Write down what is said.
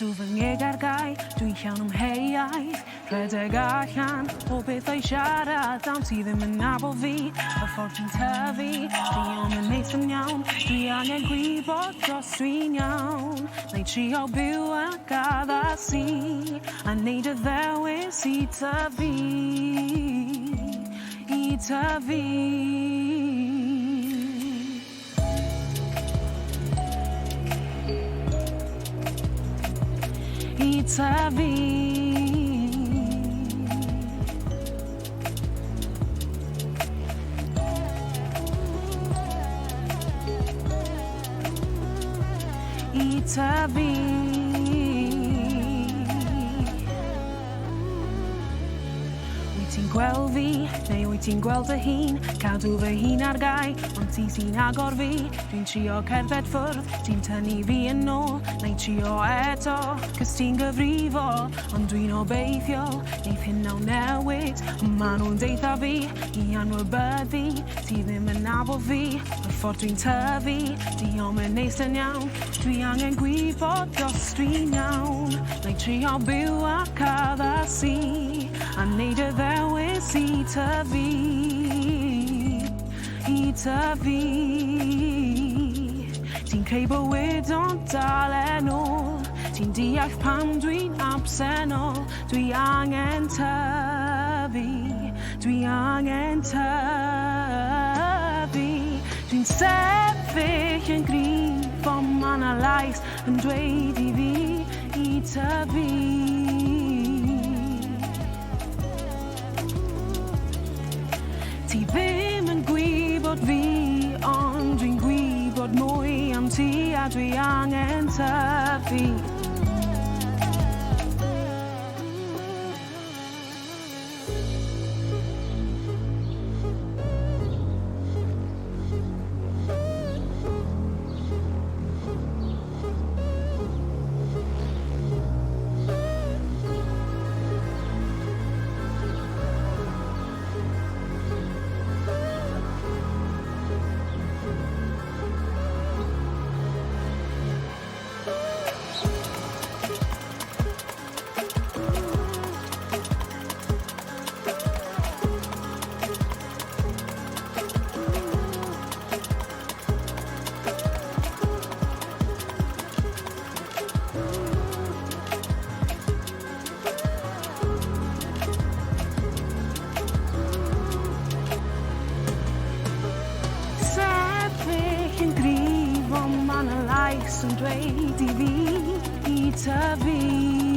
Cadw fy ngeg ar gau, dwi'n llawn ymheuaeth. Rhedeg allan o bethau siarad am ti ddim yn nabod fi. Y ffordd ti'n tyfu, dwi ond yn neud yn iawn. Dwi angen gwybod os dwi'n iawn. Neu trio byw ac addasu a neud y ddewis i tyfu. I tyfu. I tyfu. I tyfu. Wyt ti'n gweld fi, neu wyt ti'n gweld dy hun? Cadw fy hun ar gau, ond ti sy'n agor fi. Dwi'n trio cerdded ffwrdd, ti'n tynnu fi yn ôl. Neu trio eto, cys ti'n gyfrifo. Ond dwi'n obeithiol, neith hynna'n newid. Ma' nhw'n deitha fi, i anwybyddu. Ti ddim yn nabod fi, y ffordd dwi'n tyfu. Di o'm yn neis yn iawn, dwi angen gwybod os dwi'n iawn. Neu trio byw ac addasu, a neud y ddewis i tyfu. I tyfu. Ti'n creu bywyd ond dal yn ôl. Ti'n deall pam dwi'n absennol. Dwi angen tyfu. Dwi angen tyfu. Dwi'n sefyll yn gryf ond ma' 'na lais yn dweud i fi i tyfu. Ti ddim yn gwybod fi ond dwi'n gwybod mwy am ti a dwi angen tyfu. Yn dweud i fi i tyfu.